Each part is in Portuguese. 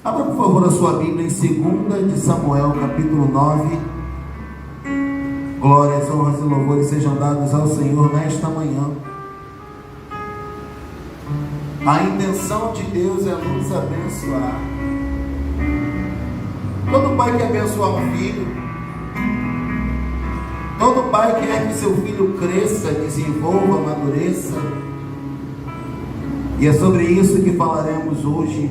Abra, por favor, a sua Bíblia em 2 de Samuel, capítulo 9. Glórias, honras e louvores sejam dados ao Senhor nesta manhã. A intenção de Deus é nos abençoar. Todo pai quer abençoar um filho. Todo pai quer que seu filho cresça, desenvolva, amadureça. E é sobre isso que falaremos hoje.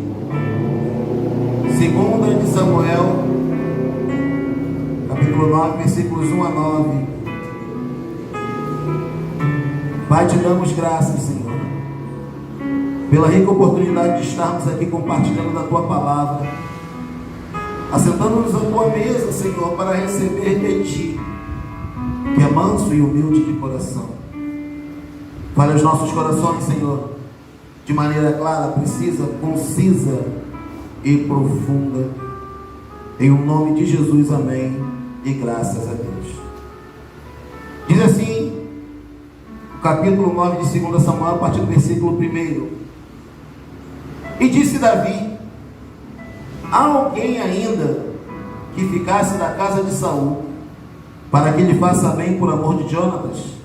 2 de Samuel, capítulo 9, versículos 1 a 9. Pai, te damos graças, Senhor, pela rica oportunidade de estarmos aqui compartilhando da Tua palavra, assentando-nos à Tua mesa, Senhor, para receber de Ti, que é manso e humilde de coração. Fale aos nossos corações, Senhor, de maneira clara, precisa, concisa e profunda, em nome de Jesus, amém, e graças a Deus. Diz assim, capítulo 9 de 2 Samuel, a partir do versículo 1. E disse Davi: há alguém ainda que ficasse na casa de Saul, para que lhe faça bem por amor de Jonatas?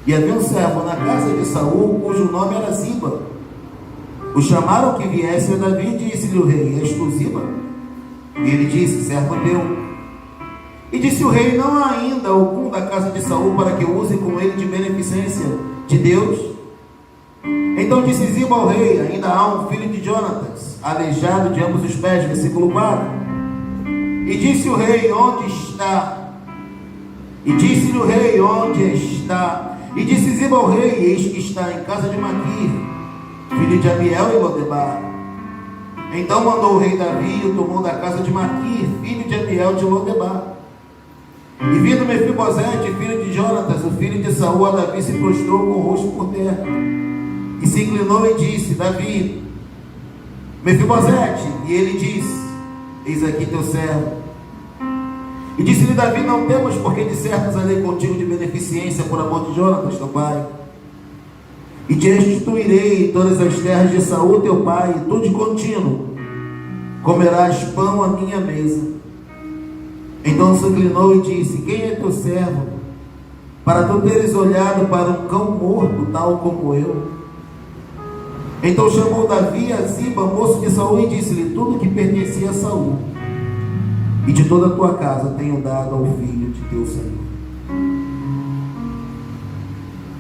E havia um servo na casa de Saul, cujo nome era Ziba. O chamaram que viesse a Davi, e disse-lhe o rei: és tu Ziba? E ele disse: servo teu. E disse o rei: não há ainda algum da casa de Saul para que eu use com ele de beneficência de Deus? Então disse Ziba ao rei: ainda há um filho de Jonatas, aleijado de ambos os pés. Versículo 4. E disse o rei: onde está? E disse-lhe o rei: onde está? E disse Ziba ao rei: eis que está em casa de Maquir, filho de Amiel e Lodebar. Então mandou o rei Davi e o tomou da casa de Maquir, filho de Amiel de Lodebar. E vindo Mefibosete, filho de Jonatas, o filho de Saul, a Davi se prostrou com o rosto por terra, e se inclinou e disse: Davi, Mefibosete. E ele disse: eis aqui teu servo. E disse-lhe Davi: não temas, porque de certo farei contigo de beneficência por amor de Jonatas, teu pai. E te restituirei todas as terras de Saul teu pai, e tu de contínuo comerás pão à minha mesa. Então se inclinou e disse: quem é teu servo, para tu teres olhado para um cão morto, tal como eu? Então chamou Davi a Ziba, moço de Saul, e disse-lhe: tudo que pertencia a Saul e de toda a tua casa tenho dado ao filho de teu Senhor.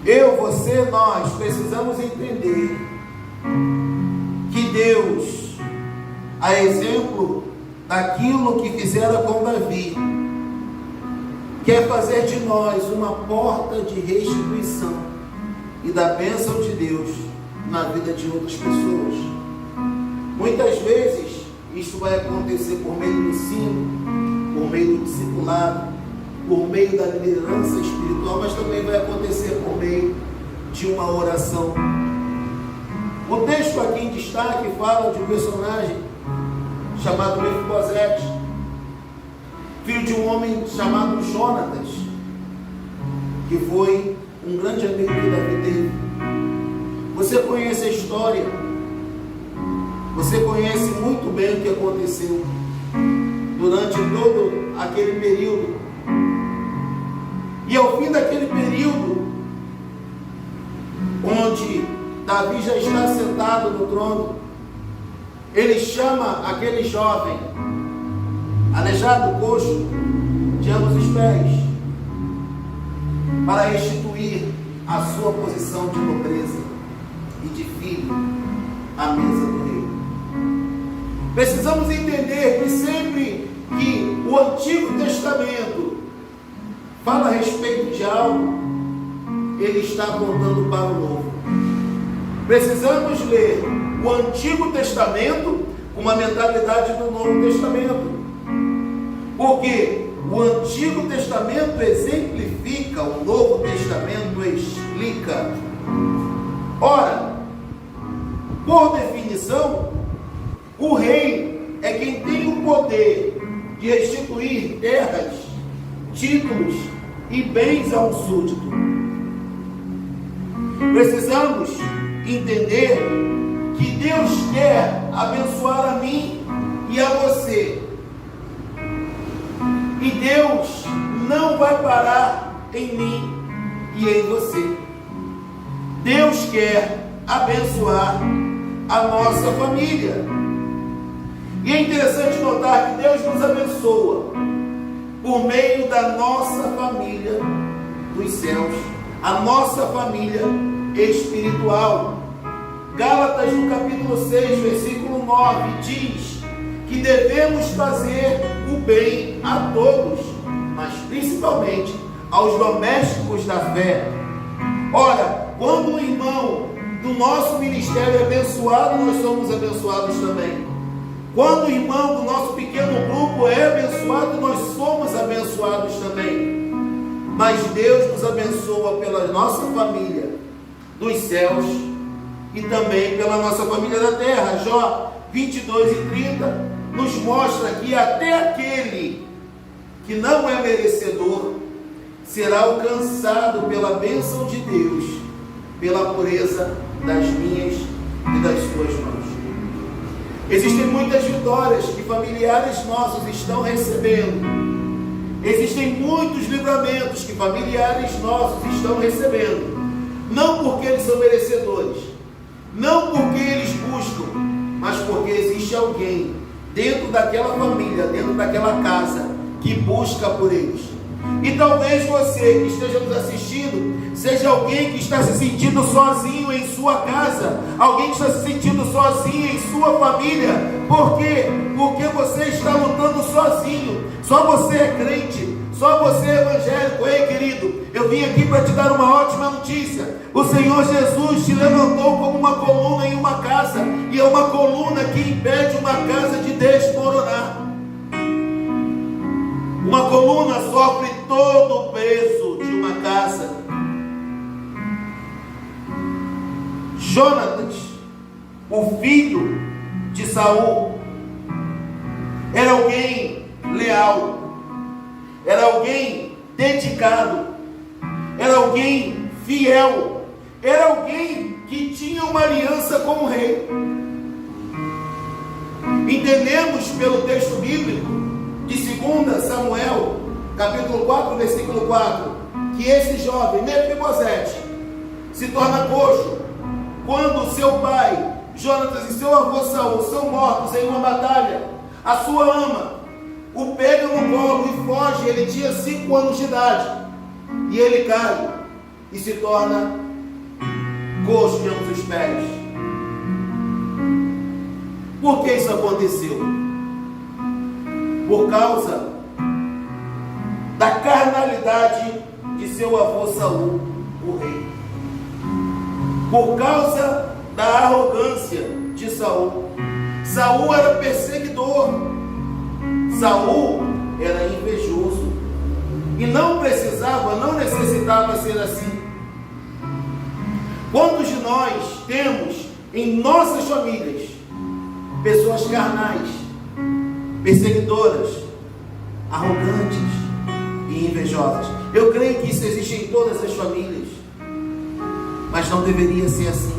Eu, você, nós precisamos entender que Deus, a exemplo daquilo que fizera com Davi, quer fazer de nós uma porta de restituição e da bênção de Deus na vida de outras pessoas. Muitas vezes isso vai acontecer por meio do ensino, por meio do discipulado, por meio da liderança espiritual, mas também vai acontecer por meio de uma oração. O texto aqui em destaque fala de um personagem chamado Mefibosete, filho de um homem chamado Jonatas, que foi um grande amigo que Davi teve. Você conhece a história, você conhece muito bem o que aconteceu durante todo aquele período. E ao fim daquele período, onde Davi já está sentado no trono, ele chama aquele jovem, aleijado, coxo, de ambos os pés, para restituir a sua posição de nobreza e de filho à mesa do rei. Precisamos entender que sempre que o Antigo Testamento fala a respeito de algo, ele está apontando para o Novo. Precisamos ler o Antigo Testamento com uma mentalidade do Novo Testamento, porque o Antigo Testamento exemplifica, o Novo Testamento explica. Ora, por definição, o rei é quem tem o poder de restituir terras, títulos e bens a um súdito. Precisamos entender que Deus quer abençoar a mim e a você. E Deus não vai parar em mim e em você. Deus quer abençoar a nossa família. E é interessante notar que Deus nos abençoa por meio da nossa família dos céus, a nossa família espiritual. Gálatas, no capítulo 6, versículo 9, diz que devemos fazer o bem a todos, mas principalmente aos domésticos da fé. Ora, quando o irmão do nosso ministério é abençoado, nós somos abençoados também. Quando o irmão do nosso pequeno grupo é abençoado, nós somos abençoados também. Mas Deus nos abençoa pela nossa família dos céus e também pela nossa família da terra. Jó 22 e 30 nos mostra que até aquele que não é merecedor será alcançado pela bênção de Deus, pela pureza das minhas e das suas mãos. Existem muitas vitórias que familiares nossos estão recebendo. Existem muitos livramentos que familiares nossos estão recebendo. Não porque eles são merecedores, não porque eles buscam, mas porque existe alguém dentro daquela família, dentro daquela casa, que busca por eles. E talvez você que esteja nos assistindo seja alguém que está se sentindo sozinho em sua casa, alguém que está se sentindo sozinho em sua família. Por quê? Porque você está lutando sozinho. Só você é crente, só você é evangélico. Ei, querido, eu vim aqui para te dar uma ótima notícia. O Senhor Jesus te levantou como uma coluna em uma casa, e é uma coluna que impede uma casa de desmoronar. Uma coluna sofre todo o peso de uma casa. Jonatas, o filho de Saul, era alguém leal, era alguém dedicado, era alguém fiel, era alguém que tinha uma aliança com o rei. Entendemos pelo texto bíblico de 2 Samuel, capítulo 4, versículo 4, que esse jovem, Mefibosete, se torna coxo quando seu pai, Jonatas, e seu avô Saul são mortos em uma batalha. A sua ama o pega no colo e foge. Ele tinha 5 anos de idade, e ele cai e se torna coxo de ambos os pés. Por que isso aconteceu? Por causa da carnalidade de seu avô Saul, o rei. Por causa da arrogância de Saul. Saul era perseguidor. Saul era invejoso. E não precisava, não necessitava ser assim. Quantos de nós temos em nossas famílias pessoas carnais, perseguidoras, arrogantes e invejosas? Eu creio que isso existe em todas as famílias, mas não deveria ser assim.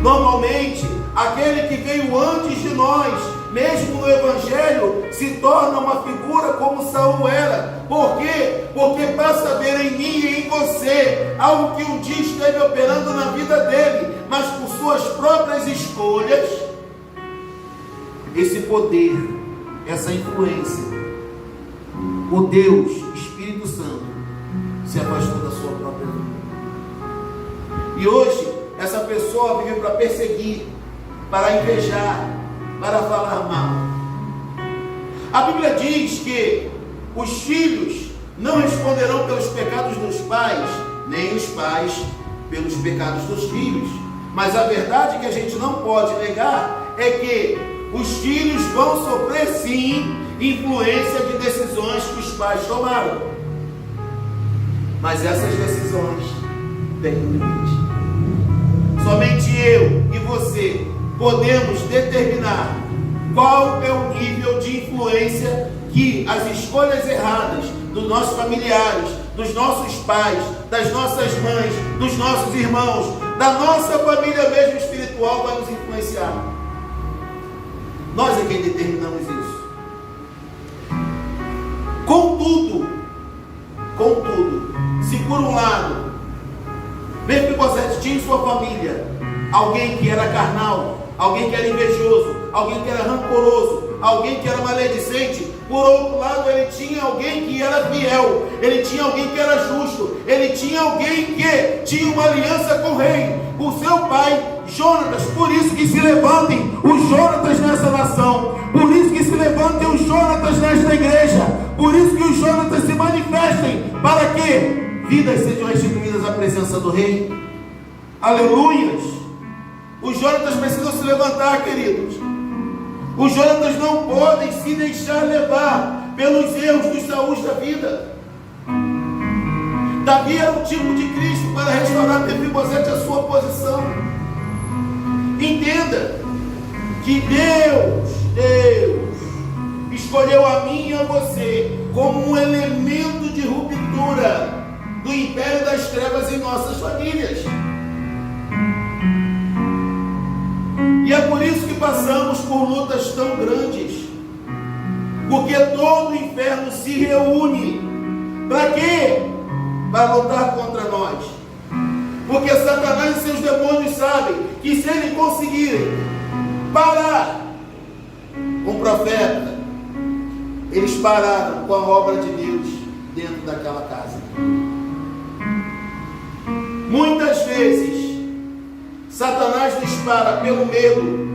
Normalmente, aquele que veio antes de nós, mesmo no Evangelho, se torna uma figura como Saul era. Por quê? Porque passa a ver em mim e em você algo que um dia esteve operando na vida dele, mas por suas próprias escolhas, esse poder, essa influência, o Deus, Espírito Santo, se afastou da sua própria vida. E hoje, essa pessoa vive para perseguir, para invejar, para falar mal. A Bíblia diz que os filhos não responderão pelos pecados dos pais, nem os pais pelos pecados dos filhos. Mas a verdade que a gente não pode negar é que os filhos vão sofrer sim influência de decisões que os pais tomaram. Mas essas decisões têm um limite. Somente eu e você podemos determinar qual é o nível de influência que as escolhas erradas dos nossos familiares, dos nossos pais, das nossas mães, dos nossos irmãos, da nossa família mesmo espiritual vai nos influenciar. Nós é quem determinamos isso. Contudo, se por um lado Mefibosete tinha em sua família alguém que era carnal, alguém que era invejoso, alguém que era rancoroso, alguém que era maledicente, por outro lado ele tinha alguém que era fiel, ele tinha alguém que era justo, ele tinha alguém que tinha uma aliança com o rei, o seu pai Jonatas. Por isso que se levantem os Jonatas nessa nação, por isso que se levantem os Jonatas nesta igreja, por isso que os Jonatas se manifestem, para que vidas sejam restituídas à presença do rei. Aleluias! Os Jonatas precisam se levantar, queridos. Os Jonatas não podem se deixar levar pelos erros dos Saús da vida. Davi era o tipo de Cristo para restaurar Mefibosete a sua posição. Entenda que Deus escolheu a mim e a você como um elemento de ruptura do império das trevas em nossas famílias. E é por isso que passamos por lutas tão grandes, porque todo o inferno se reúne. Para quê? Para lutar contra nós. Porque Satanás e seus demônios sabem que se ele conseguirem parar um profeta, eles pararam com a obra de Deus dentro daquela casa. Muitas vezes Satanás nos para pelo medo.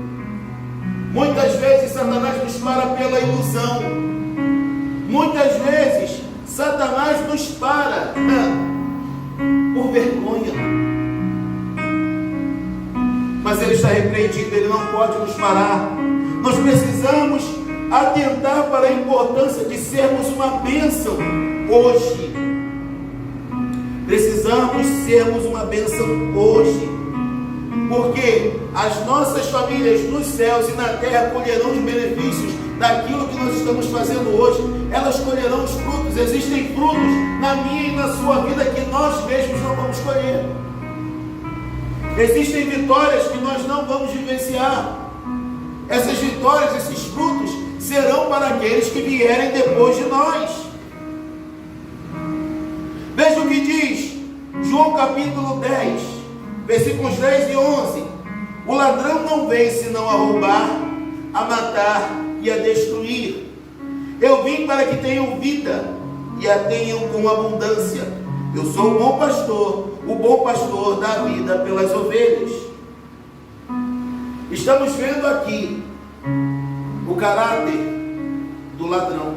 Muitas vezes Satanás nos para pela ilusão. Muitas vezes Satanás nos para por vergonha. Mas ele está repreendido, ele não pode nos parar. Nós precisamos atentar para a importância de sermos uma bênção hoje. Precisamos sermos uma bênção hoje. Porque as nossas famílias nos céus e na terra colherão os benefícios daquilo que nós estamos fazendo hoje. Elas colherão os frutos. Existem frutos na minha e na sua vida que nós mesmos não vamos colher. Existem vitórias que nós não vamos vivenciar. Essas vitórias, esses frutos serão para aqueles que vierem depois de nós. Veja o que diz João capítulo 10, versículos 10 e 11. O ladrão não vem senão a roubar, a matar e a destruir. Eu vim para que tenham vida e a tenham com abundância. Eu sou o bom pastor dá vida pelas ovelhas. Estamos vendo aqui o caráter do ladrão: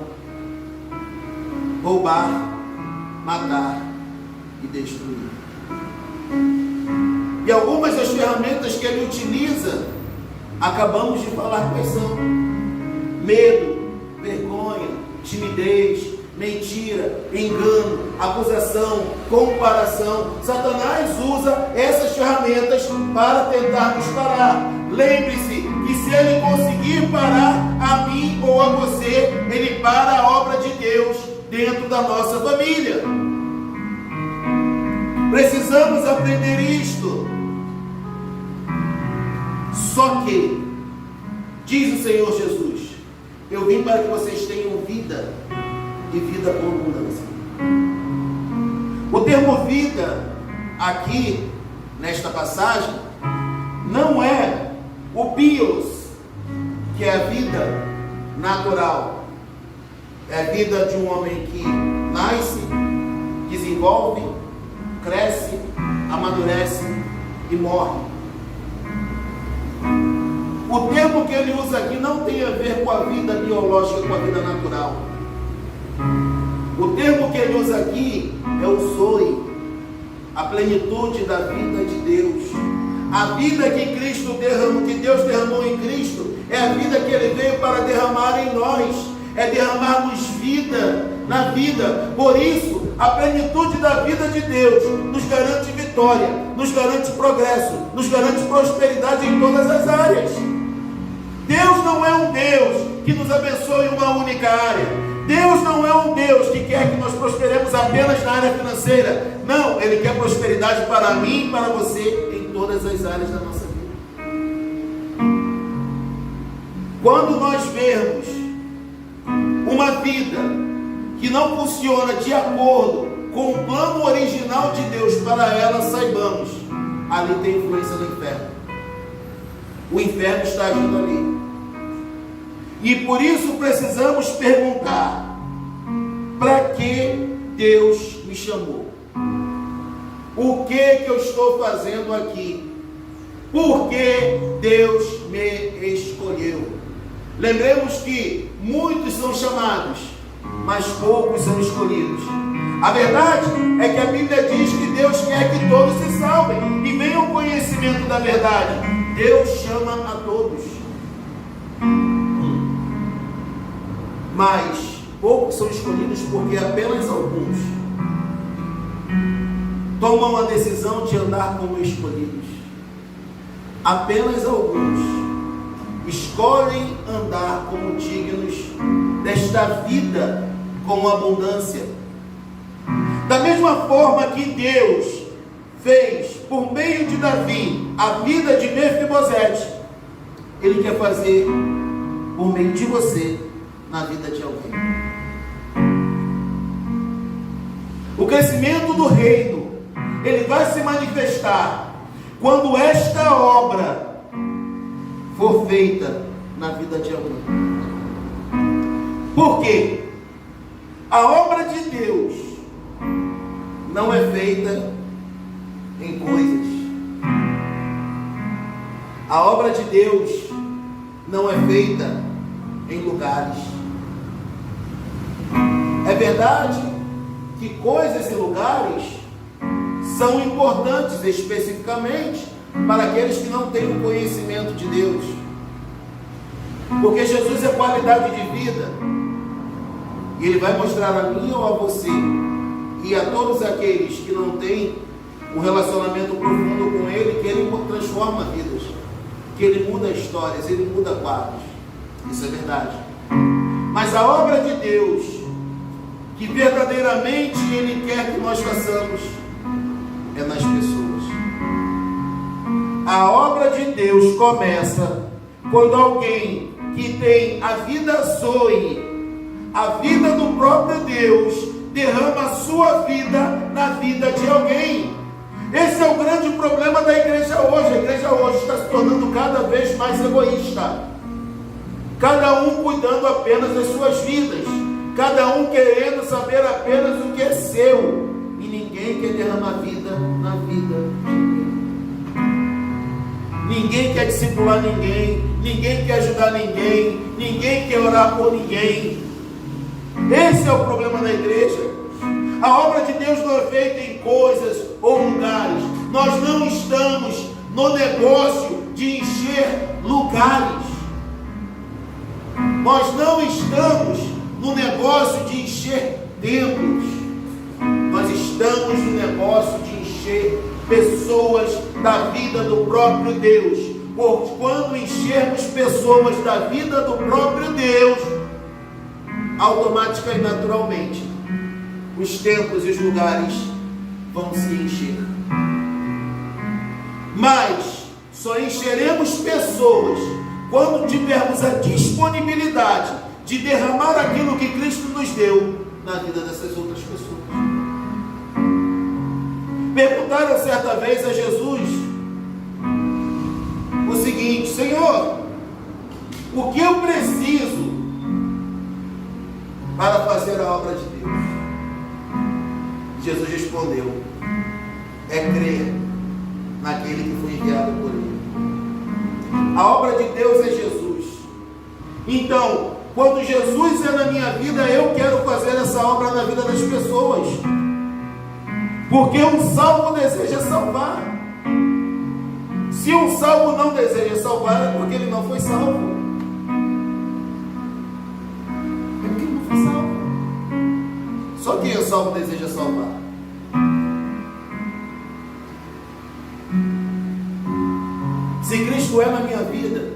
roubar, matar e destruir. E algumas das ferramentas que ele utiliza, acabamos de falar quais são: medo, vergonha, timidez, mentira, engano, acusação, comparação. Satanás usa essas ferramentas para tentar nos parar. Lembre-se que se ele conseguir parar a mim ou a você, ele para a obra de Deus dentro da nossa família. Precisamos aprender isto. Só que, diz o Senhor Jesus, eu vim para que vocês tenham vida e vida com abundância. O termo vida aqui nesta passagem não é o bios, que é a vida natural. É a vida de um homem que nasce, desenvolve, cresce, amadurece e morre. O termo que ele usa aqui não tem a ver com a vida biológica, com a vida natural. O termo que ele usa aqui é o zoe, a plenitude da vida de Deus. A vida que Cristo derramou, que Deus derramou em Cristo, é a vida que ele veio para derramar em nós. É derramarmos vida na vida. Por isso, a plenitude da vida de Deus nos garante vitória, nos garante progresso, nos garante prosperidade em todas as áreas. Deus não é um Deus que nos abençoe em uma única área. Deus não é um Deus que quer que nós prosperemos apenas na área financeira. Não, Ele quer prosperidade para mim e para você em todas as áreas da nossa vida. Quando nós vemos uma vida que não funciona de acordo com o plano original de Deus para ela, saibamos, ali tem influência do inferno. O inferno está agindo ali. E por isso precisamos perguntar: para que Deus me chamou? O que eu estou fazendo aqui? Por que Deus me escolheu? Lembremos que muitos são chamados, mas poucos são escolhidos. A verdade é que a Bíblia diz que Deus quer que todos se salvem e venham ao conhecimento da verdade. Deus chama a todos, mas poucos são escolhidos, porque apenas alguns tomam a decisão de andar como escolhidos. Apenas alguns escolhem andar como dignos desta vida com abundância. Da mesma forma que Deus fez por meio de Davi a vida de Mefibosete, Ele quer fazer por meio de você na vida de alguém. O crescimento do reino, ele vai se manifestar quando esta obra for feita na vida de alguém. Por quê? A obra de Deus não é feita em coisas. A obra de Deus não é feita em lugares. É verdade que coisas e lugares são importantes especificamente para aqueles que não têm o conhecimento de Deus, porque Jesus é qualidade de vida, e Ele vai mostrar a mim ou a você e a todos aqueles que não têm um relacionamento profundo com Ele, que Ele transforma vidas, que Ele muda histórias, Ele muda quadros. Isso é verdade. Mas a obra de Deus, que verdadeiramente Ele quer que nós façamos, é nas pessoas. A obra de Deus começa quando alguém que tem a vida Zoe, a vida do próprio Deus, derrama a sua vida na vida de alguém. Esse é o grande problema da igreja hoje. A igreja hoje está se tornando cada vez mais egoísta, cada um cuidando apenas das suas vidas, cada um querendo saber apenas o que é seu, e ninguém quer derramar vida na vida de ninguém. Ninguém quer discipular ninguém, ninguém quer ajudar ninguém, ninguém quer orar por ninguém. Esse é o problema da igreja. A obra de Deus não é feita em coisas ou lugares. Nós não estamos no negócio de encher lugares. Nós não estamos no negócio de encher templos. Nós estamos no negócio de encher pessoas da vida do próprio Deus. Porque quando enchermos pessoas da vida do próprio Deus, automática e naturalmente, os templos e os lugares vão se encher. Mas só encheremos pessoas quando tivermos a disponibilidade de derramar aquilo que Cristo nos deu na vida dessas outras pessoas. Perguntaram certa vez a Jesus o seguinte: Senhor, o que eu preciso para fazer a obra de Deus? Jesus respondeu: é crer naquele que foi enviado por Ele. A obra de Deus é Jesus. Então, quando Jesus é na minha vida, eu quero fazer essa obra na vida das pessoas, porque um salvo deseja salvar. Se um salvo não deseja salvar, é porque ele não foi salvo. É porque ele não foi salvo. Só quem é salvo deseja salvar. Se Cristo é na minha vida,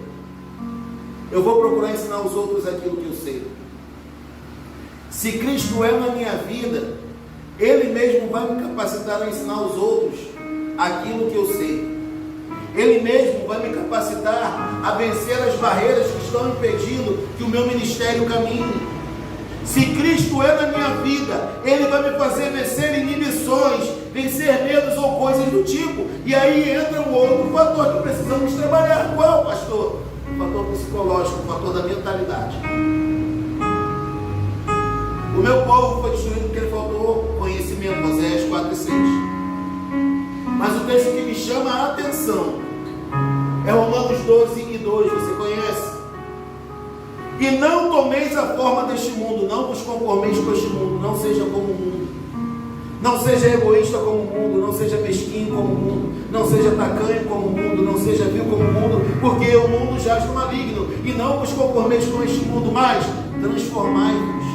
eu vou procurar ensinar os outros aquilo que eu sei. Se Cristo é na minha vida, Ele mesmo vai me capacitar a ensinar os outros aquilo que eu sei. Ele mesmo vai me capacitar a vencer as barreiras que estão impedindo que o meu ministério caminhe. Se Cristo é na minha vida, Ele vai me fazer vencer inibições, vencer medos ou coisas do tipo. E aí entra um outro fator que precisamos trabalhar. Qual, pastor? O fator psicológico, o fator da mentalidade. O meu povo foi destruído porque ele faltou conhecimento, Oséias 4:6. Mas o texto que me chama a atenção é Romanos 12:2, você conhece? E não tomeis a forma deste mundo, não vos conformeis com este mundo, não seja como o mundo. Não seja egoísta como o mundo, não seja mesquinho como o mundo, não seja tacanho como o mundo, não seja vil como o mundo, porque o mundo jaz no maligno. E não vos conformeis com este mundo, mas transformai-vos.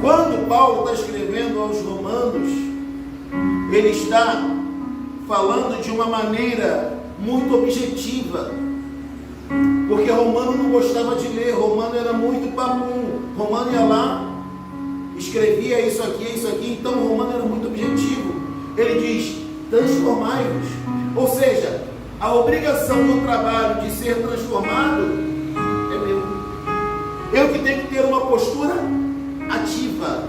Quando Paulo está escrevendo aos Romanos, ele está falando de uma maneira muito objetiva, porque Romano não gostava de ler, Romano era muito papum, Romano ia lá, escrevia isso aqui, então Romano era muito objetivo. Ele diz, transformai-vos, ou seja, a obrigação do trabalho de ser transformado é meu. Eu que tenho que ter uma postura ativa,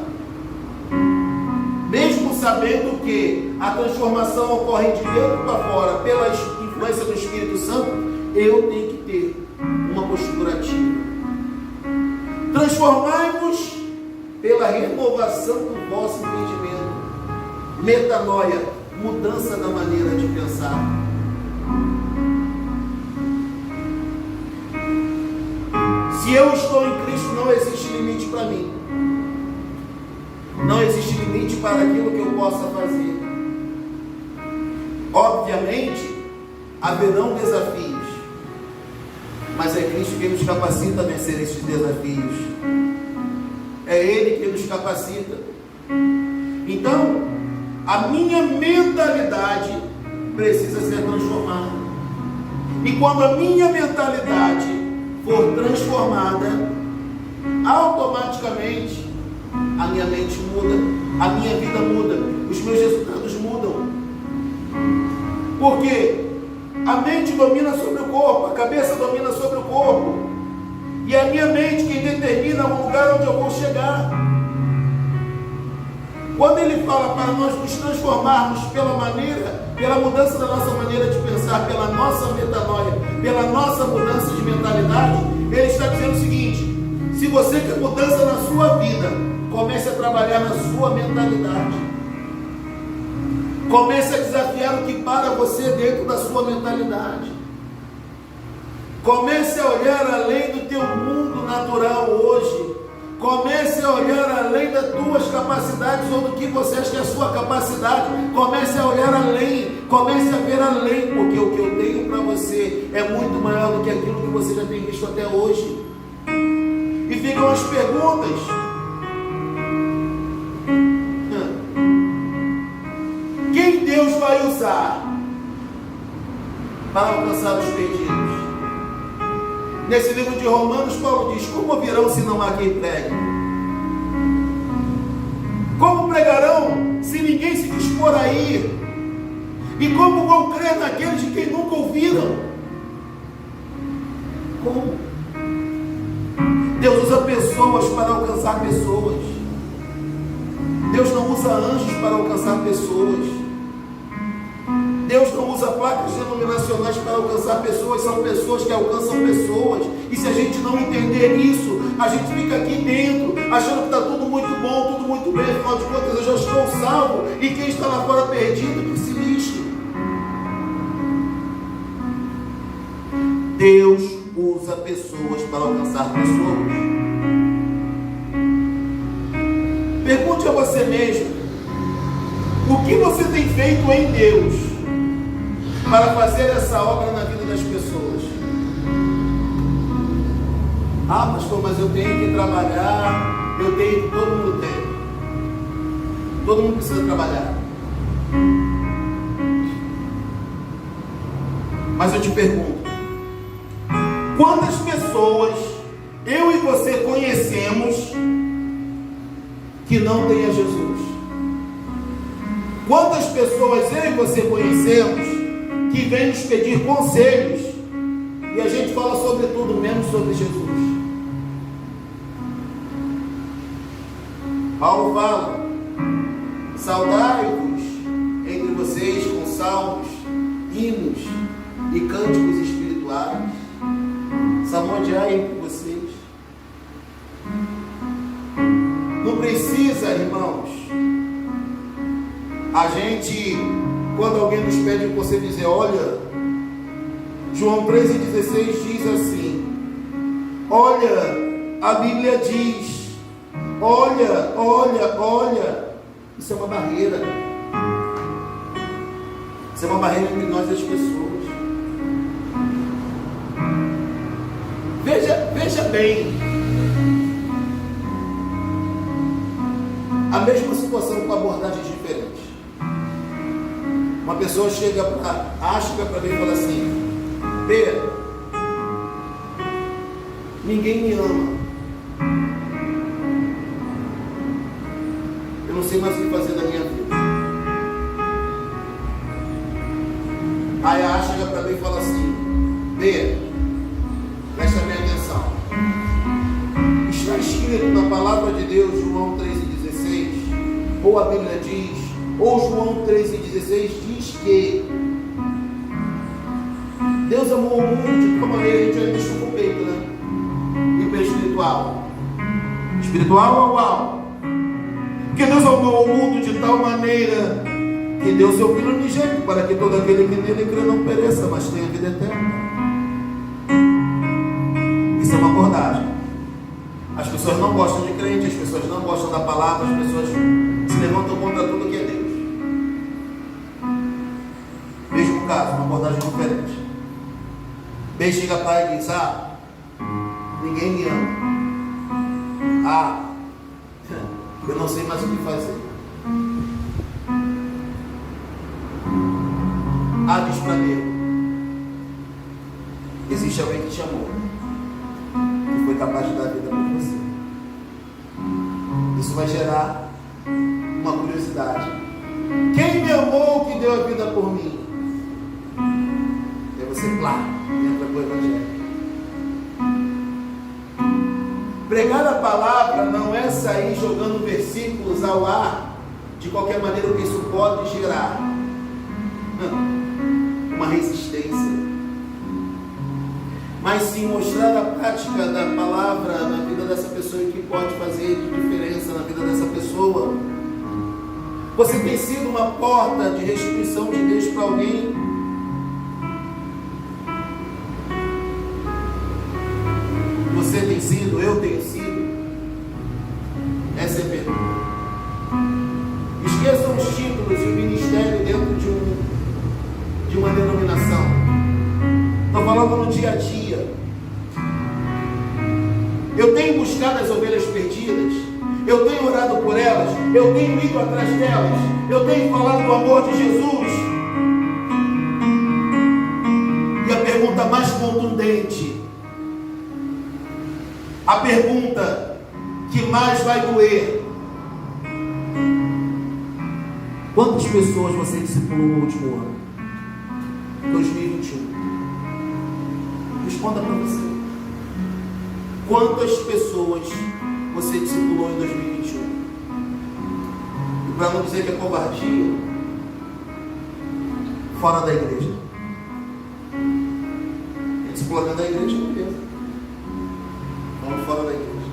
mesmo sabendo que a transformação ocorre de dentro para fora, pela influência do Espírito Santo, eu tenho que ter uma postura ativa. Transformai-vos pela renovação do vosso entendimento. Metanoia, mudança da maneira de pensar. Se eu estou em Cristo, não existe limite para mim. Não existe limite para aquilo que eu possa fazer. Obviamente, haverão desafios, mas é Cristo que nos capacita a vencer esses desafios. É Ele que nos capacita. Então, a minha mentalidade precisa ser transformada. E quando a minha mentalidade for transformada, automaticamente a minha mente muda, a minha vida muda, os meus resultados mudam. Porque a mente domina sobre o corpo, a cabeça domina sobre o corpo, e a minha mente quem determina o lugar onde eu vou chegar. Quando ele fala para nós nos transformarmos pela mudança da nossa maneira de pensar, pela nossa metanoia, pela nossa mudança de mentalidade, ele está dizendo o seguinte: se você quer mudança na sua vida, comece a trabalhar na sua mentalidade. Comece a desafiar o que para você dentro da sua mentalidade. Comece a olhar além do teu mundo natural hoje. Comece a olhar além das tuas capacidades ou do que você acha que é a sua capacidade. Comece a olhar além. Comece a ver além, porque o que eu tenho para você é muito maior do que aquilo que você já tem visto até hoje. E ficam as perguntas. Quem Deus vai usar para alcançar os perdidos? Nesse livro de Romanos, Paulo diz: como virão se não há quem pregue? Como pregarão se ninguém se dispor a ir? E como vão crer naqueles de quem nunca ouviram? Como? Deus usa pessoas para alcançar pessoas. Deus não usa anjos para alcançar pessoas. Deus não usa placas denominacionais para alcançar pessoas, são pessoas que alcançam pessoas. E se a gente não entender isso, a gente fica aqui dentro, achando que está tudo muito bom, tudo muito bem, afinal de contas eu já estou salvo, e quem está lá fora perdido, que se lixe. Deus usa pessoas para alcançar pessoas. Pergunte a você mesmo: o que você tem feito em Deus para fazer essa obra na vida das pessoas? Ah, pastor, mas eu tenho que trabalhar, todo mundo tem. Todo mundo precisa trabalhar. Mas eu te pergunto, quantas pessoas eu e você conhecemos que não têm a Jesus? Quantas pessoas eu e você conhecemos que vêm nos pedir conselhos e a gente fala sobre tudo menos sobre Jesus? Paulo fala: saudai-vos entre vocês com salmos, hinos e cânticos espirituais. Salmodiai entre vocês. Não precisa, irmãos, a gente, quando alguém nos pede um conselho, dizer: olha, João 13,16 diz assim: olha, a Bíblia diz, olha, olha, olha. Isso é uma barreira. Isso é uma barreira entre nós e as pessoas. Veja bem, a mesma situação com abordagens diferentes. Uma pessoa chega para mim e fala assim: Pedro, ninguém me ama, eu não sei mais o que fazer da minha vida. Aí a chega para mim e fala assim: Pedro, presta bem atenção, está escrito na palavra de Deus, João 13,16, ou a Bíblia diz, ou João 13,16 diz que Deus amou o mundo de tal maneira, a gente já deixou com o peito, né? E pelo espiritual. Espiritual ou uau? Porque Deus amou o mundo de tal maneira que deu seu Filho unigênito, para que todo aquele que nele crê não pereça, mas tenha vida eterna. Isso é uma abordagem. As pessoas não gostam de crente, as pessoas não gostam da palavra, as pessoas se levantam contra tudo que é Deus. Mesmo caso, uma abordagem diferente. Bem, chega para ele e diz: ah, ninguém me ama. Ah, eu não sei mais o que fazer. Ah, diz para Deus: existe alguém que te amou, que foi capaz de dar vida por você. Isso vai gerar uma curiosidade. Quem me amou que deu a vida por mim? E aí você, claro, entra para o Evangelho. Pregar a palavra não é sair jogando versículos ao ar de qualquer maneira, porque isso pode gerar uma resistência. Mas sim mostrar a prática da palavra na vida dessa pessoa e que pode fazer diferença na vida dessa pessoa. Você tem sido uma porta de restituição de Deus para alguém? Você tem sido? Eu tenho sido? Essa é a pergunta. Esqueçam os títulos e o ministério dentro de uma denominação. Estou falando no dia a dia. Eu tenho buscado as ovelhas perdidas, eu tenho orado por elas, eu tenho ido atrás delas, eu tenho falado do amor de Jesus. E a pergunta mais contundente, a pergunta que mais vai doer: quantas pessoas você discipulou no último ano? 2021. Responda para você. Quantas pessoas você discipulou em 2021? E para não dizer que é covardia, fora da igreja. Quem discipula dentro da igreja não pensa. Vamos fora da igreja.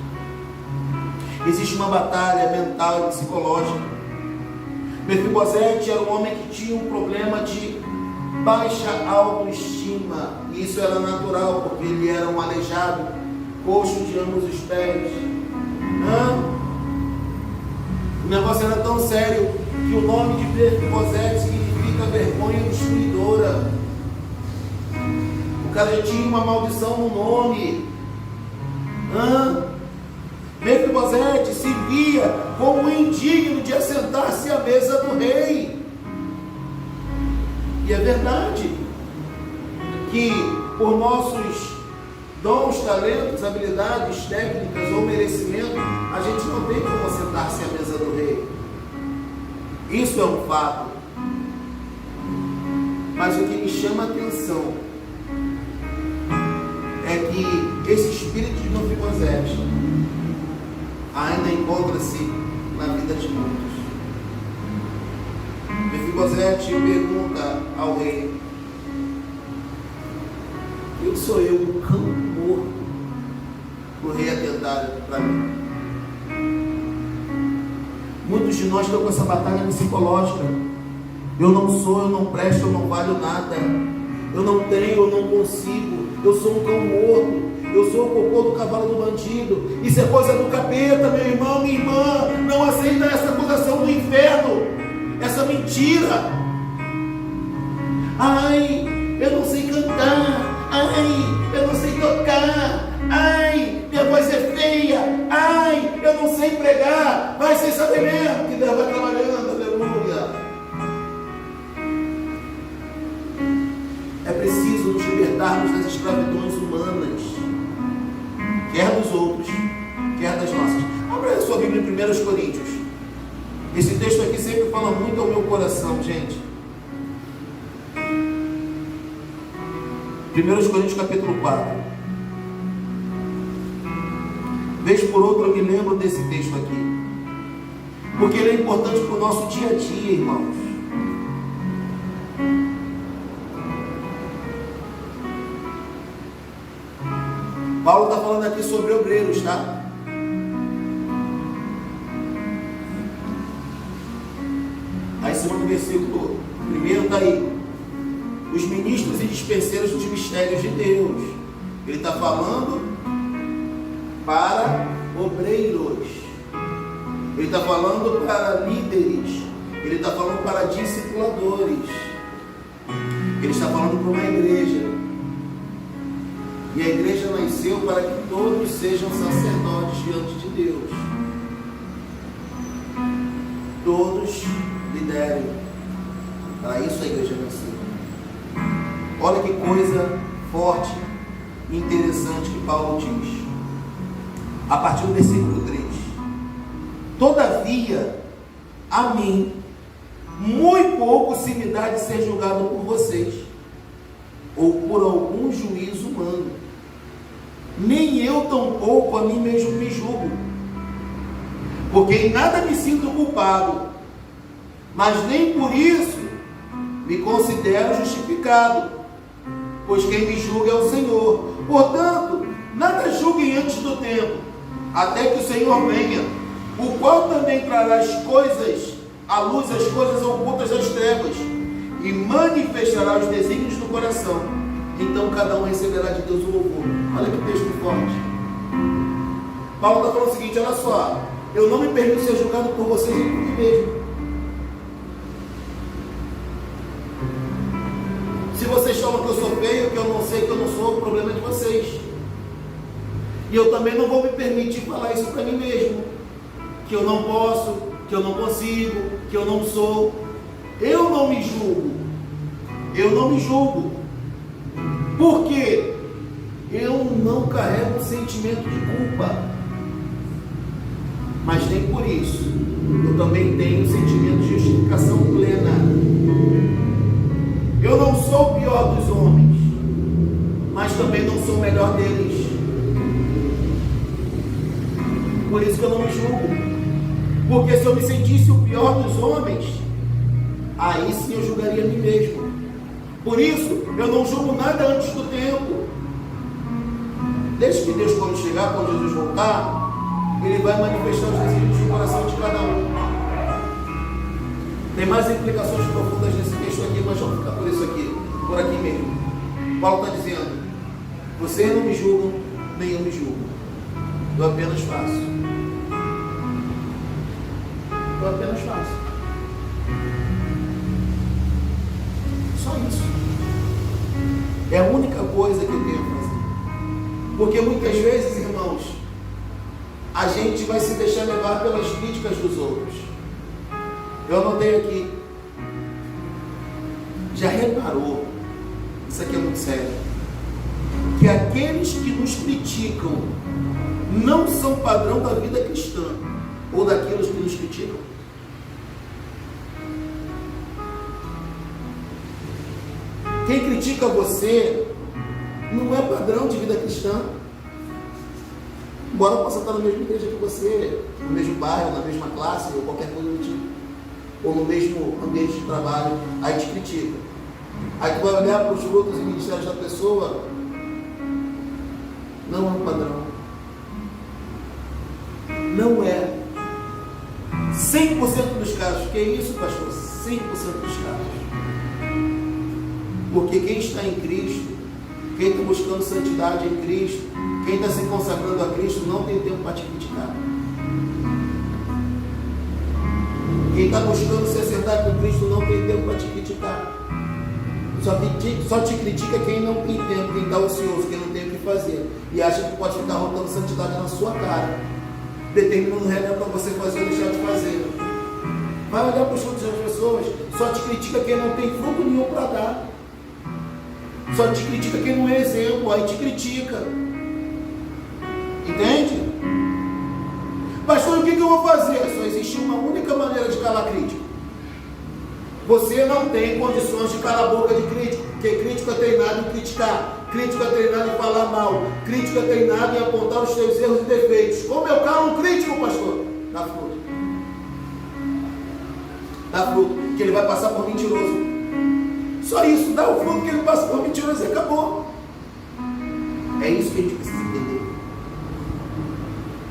Existe uma batalha mental e psicológica. Mefibosete era um homem que tinha um problema de baixa autoestima, e isso era natural, porque ele era um aleijado, coxo de ambos os pés. O negócio era tão sério que o nome de Mefibosete significa vergonha destruidora. O cara já tinha uma maldição no nome. Mefibosete se via como indigno de assentar-se à mesa do rei. E é verdade que por nossos dons, talentos, habilidades, técnicas ou merecimento, a gente não tem como sentar-se à mesa do rei. Isso é um fato. Mas o que me chama a atenção é que esse espírito de Mefibosete ainda encontra-se na vida de muitos. Mefibosete pergunta ao rei: quem sou eu, um cão morto, o rei atentar para mim? Muitos de nós estão com essa batalha psicológica. Eu não sou, eu não presto, eu não valho nada. Eu não tenho, eu não consigo. Eu sou um cão morto. Eu sou o cocô do cavalo do bandido. Isso é coisa do capeta, meu irmão, minha irmã. Não aceita essa acusação do inferno, essa mentira. Ai, eu não sei cantar. Ai, eu não sei tocar. Ai, minha voz é feia. Ai, eu não sei pregar. Vai sem saber mesmo que Deus vai trabalhando. Aleluia. É preciso nos libertarmos das escravidões humanas, quer dos outros, quer das nossas. Abra a sua Bíblia em 1 Coríntios. Esse texto aqui sempre fala muito ao meu coração, gente. 1 Coríntios capítulo 4. Vez por outra eu me lembro desse texto aqui, porque ele é importante para o nosso dia a dia, irmãos. Paulo está falando aqui sobre obreiros, tá? Aí, segundo versículo, primeiro está aí: os ministros e dispenseiros dos mistérios de Deus. Ele está falando para obreiros, ele está falando para líderes, ele está falando para discipuladores, ele está falando para uma igreja. E a igreja nasceu para que todos sejam sacerdotes diante de Deus. Todos liderem. Para isso a igreja nasceu. Olha que coisa forte e interessante que Paulo diz. A partir do versículo 3. Todavia, a mim, muito pouco se me dá de ser julgado por vocês, ou por algum juízo humano. Nem eu tampouco a mim mesmo me julgo, porque em nada me sinto culpado, mas nem por isso me considero justificado, pois quem me julga é o Senhor. Portanto, nada julguem antes do tempo, até que o Senhor venha, o qual também trará as coisas à luz, as coisas ocultas das trevas, e manifestará os desígnios do coração. Então cada um receberá de Deus o louvor. Olha que texto forte. Paulo está falando o seguinte: olha só, eu não me permito ser julgado por vocês e por mim mesmo. Se vocês falam que eu sou feio, que eu não sei, que eu não sou, o problema é de vocês. E eu também não vou me permitir falar isso para mim mesmo, que eu não posso, que eu não consigo, que eu não sou. Eu não me julgo. Eu não me julgo. Por quê? Eu não carrego um sentimento de culpa, mas nem por isso eu também tenho um sentimento de justificação plena. Eu não sou o pior dos homens, mas também não sou o melhor deles. Por isso que eu não me julgo, porque se eu me sentisse o pior dos homens, aí sim eu julgaria a mim mesmo. Por isso, eu não julgo nada antes do tempo. Desde que Deus, quando chegar, quando Jesus voltar, Ele vai manifestar os desígnios do coração de cada um. Tem mais implicações profundas nesse texto aqui, mas vamos ficar por isso aqui, por aqui mesmo. Paulo está dizendo: vocês não me julgam, nem eu me julgo. Eu apenas faço. Eu apenas faço. Só isso. É a única coisa que eu tenho a fazer. Porque muitas vezes, irmãos, a gente vai se deixar levar pelas críticas dos outros. Eu anotei aqui. Já reparou? Isso aqui é muito sério. Que aqueles que nos criticam não são padrão da vida cristã, ou daqueles que nos criticam. Quem critica você não é padrão de vida cristã. Embora possa estar na mesma igreja que você, no mesmo bairro, na mesma classe, ou qualquer coisa do tipo, ou no mesmo ambiente de trabalho, aí te critica. Aí tu vai olhar para os frutos e ministérios da pessoa, não é um padrão. Não é. 100% dos casos. Que é isso, pastor? 100% dos casos. Porque quem está em Cristo, quem está buscando santidade em Cristo, quem está se consagrando a Cristo, não tem tempo para te criticar. Quem está buscando se acertar com Cristo, não tem tempo para te criticar. Só te critica quem não tem tempo, quem está ocioso, quem não tem o que fazer. E acha que pode ficar rotando santidade na sua cara, determinando regra para você fazer ou deixar de fazer. Vai olhar para os frutos das pessoas, só te critica quem não tem fruto nenhum para dar. Só te critica quem não é exemplo, aí te critica. Entende? Pastor, o que eu vou fazer? Só existe uma única maneira de calar crítico. Você não tem condições de calar a boca de crítico, porque crítico é treinado em criticar, crítico é treinado em falar mal, crítico é treinado em apontar os seus erros e defeitos. Como eu calo um crítico, pastor? Dá fruto. Dá fruto, que ele vai passar por mentiroso. Só isso, dá o fruto que ele passa por mentiroso e acabou. É isso que a gente precisa entender.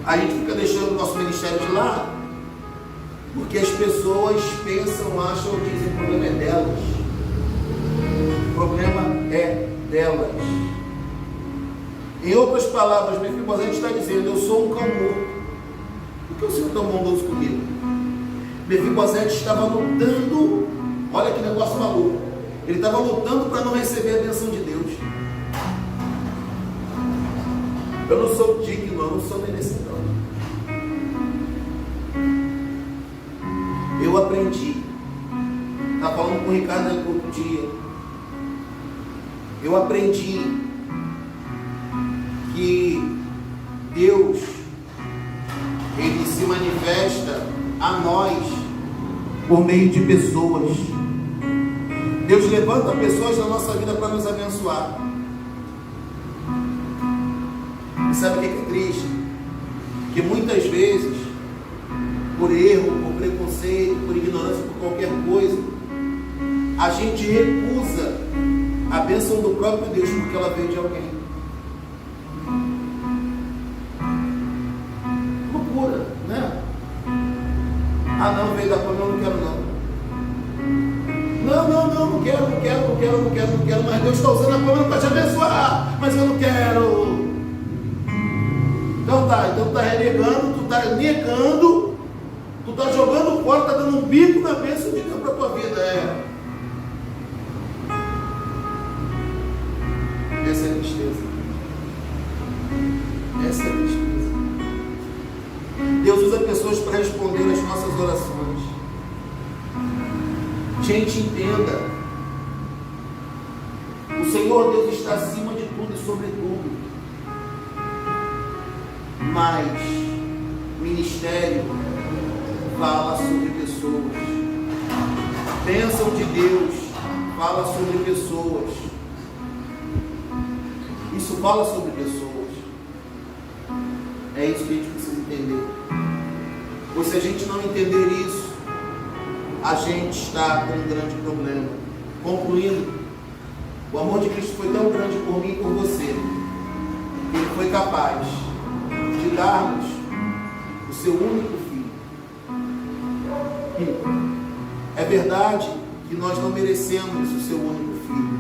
A gente fica deixando o nosso ministério de lado, porque as pessoas pensam, acham, dizem, o problema é delas. O problema é delas. Em outras palavras, Mefibosete está dizendo, eu sou um cão morto. Por que o Senhor é tão bondoso comigo? Mefibosete estava lutando, olha que negócio maluco. Ele estava lutando para não receber a bênção de Deus. Eu não sou digno, eu não sou merecedor. Eu aprendi. Estava falando com o Ricardo no outro dia. Eu aprendi que Deus, Ele se manifesta a nós por meio de pessoas. Deus levanta pessoas na nossa vida para nos abençoar. E sabe o que é triste? Que muitas vezes, por erro, por preconceito, por ignorância, por qualquer coisa, a gente recusa a bênção do próprio Deus porque ela veio de alguém. Loucura, né? Ah não, veio da família, eu não quero não. Não quero, mas Deus está usando a palavra para te abençoar, mas eu não quero. Então tá renegando, tu tá negando, tu tá jogando fora, tá dando um bico na bênção de Deus para a tua vida. Essa é a tristeza. Essa é a tristeza. Deus usa pessoas para responder às nossas orações. Gente, entenda. O Senhor Deus está acima de tudo e sobre tudo. Mas ministério fala sobre pessoas. Bênção de Deus fala sobre pessoas. Isso fala sobre pessoas. É isso que a gente precisa entender. Pois se a gente não entender isso, a gente está com um grande problema. Concluindo, o amor de Cristo foi tão grande por mim e por você, que Ele foi capaz de dar-nos o seu único filho. É verdade que nós não merecemos o seu único filho.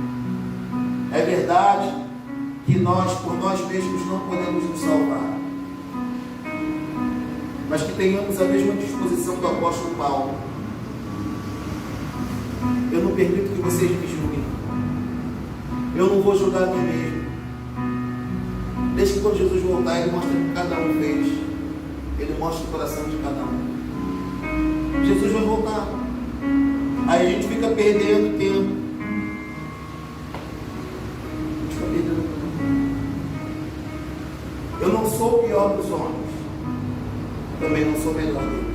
É verdade que nós, por nós mesmos, não podemos nos salvar. Mas que tenhamos a mesma disposição do apóstolo Paulo. Eu não permito que vocês me julguem. Eu não vou julgar a mim mesmo. Desde que quando Jesus voltar, Ele mostra o que cada um fez. Ele mostra o coração de cada um. Jesus vai voltar. Aí a gente fica perdendo tempo. A gente fica perdendo tempo. Eu não sou o pior dos homens. Também não sou melhor deles.